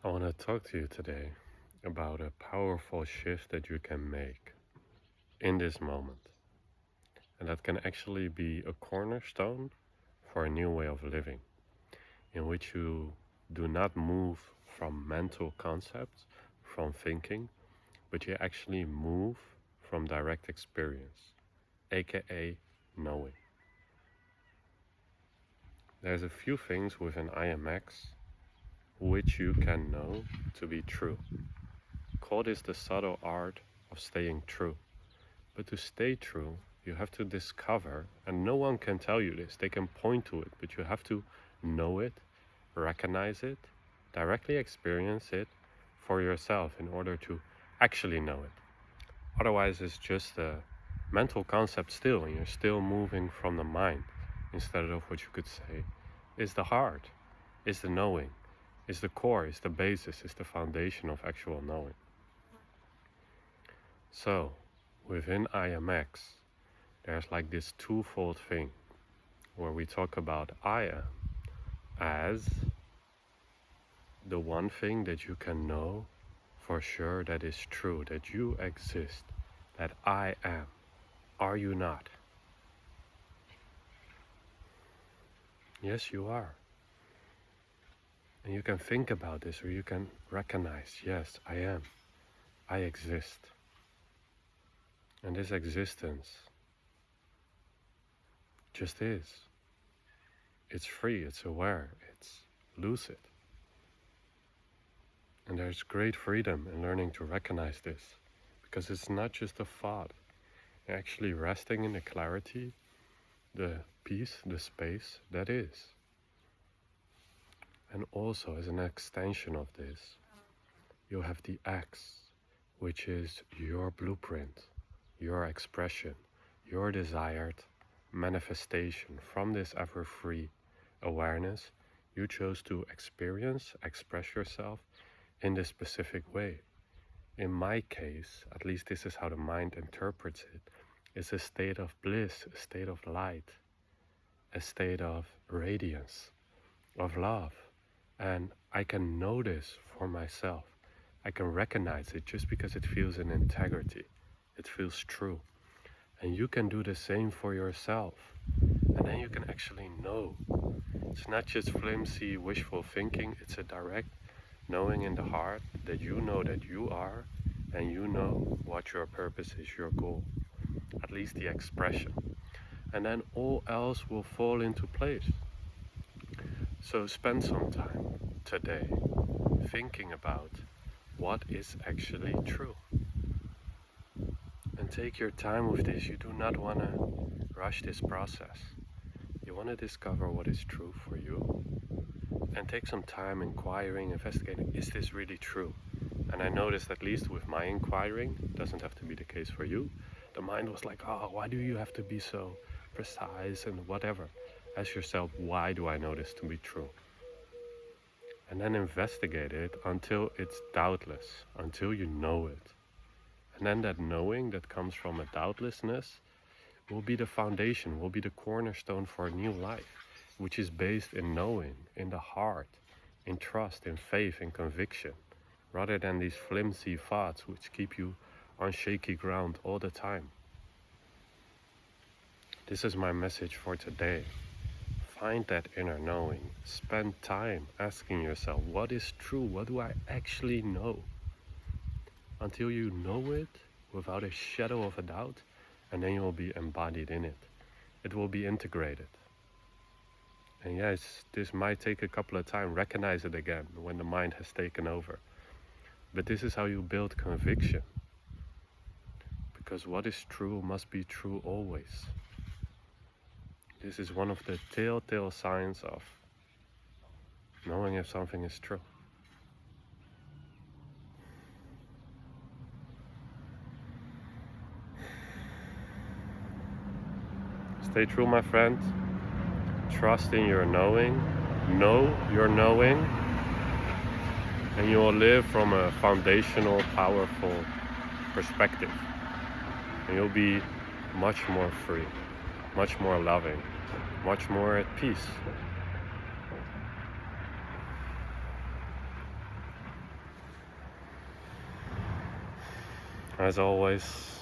I want to talk to you today about a powerful shift that you can make in this moment, and that can actually be a cornerstone for a new way of living, in which you do not move from mental concepts, from thinking, but you actually move from direct experience, aka knowing. There's a few things within IMX which you can know to be true. Call this the subtle art of staying true. But to stay true, you have to discover, and no one can tell you this, they can point to it, but you have to know it, recognize it, directly experience it for yourself in order to actually know it. Otherwise, it's just a mental concept still, and you're still moving from the mind instead of what you could say is the heart, is the knowing, is the core, is the basis, is the foundation of actual knowing. So, within IMX, there's like this twofold thing where we talk about I am as the one thing that you can know for sure that is true, that you exist, that I am. Are you not? Yes, you are. And you can think about this, or you can recognize, yes, I am. I exist. And this existence just is. It's free, it's aware, it's lucid. And there's great freedom in learning to recognize this, because it's not just a thought. You're actually resting in the clarity, the peace, the space that is. And also, as an extension of this, you have the X, which is your blueprint, your expression, your desired manifestation from this ever-free awareness. You chose to experience, express yourself in this specific way. In my case, at least this is how the mind interprets it, it's a state of bliss, a state of light, a state of radiance, of love. And I can know this for myself. I can recognize it just because it feels in integrity. It feels true. And you can do the same for yourself. And then you can actually know. It's not just flimsy, wishful thinking. It's a direct knowing in the heart that you know that you are, and you know what your purpose is, your goal. At least the expression. And then all else will fall into place. So spend some time today thinking about what is actually true. And take your time with this. You do not want to rush this process. You want to discover what is true for you. And take some time inquiring, investigating, is this really true? And I noticed, at least with my inquiring, it doesn't have to be the case for you, the mind was like, oh, why do you have to be so precise and whatever? Ask yourself, why do I know this to be true? And then investigate it until it's doubtless, until you know it. And then that knowing that comes from a doubtlessness will be the foundation, will be the cornerstone for a new life, which is based in knowing, in the heart, in trust, in faith, in conviction, rather than these flimsy thoughts which keep you on shaky ground all the time. This is my message for today. Find that inner knowing. Spend time asking yourself, what is true? What do I actually know? Until you know it without a shadow of a doubt, and then you will be embodied in it. It will be integrated. And yes, this might take a couple of times. Recognize it again when the mind has taken over. But this is how you build conviction. Because what is true must be true always. This is one of the telltale signs of knowing if something is true. Stay true, my friend. Trust in your knowing. Know your knowing. And you will live from a foundational, powerful perspective. And you'll be much more free, much more loving, much more at peace. As always,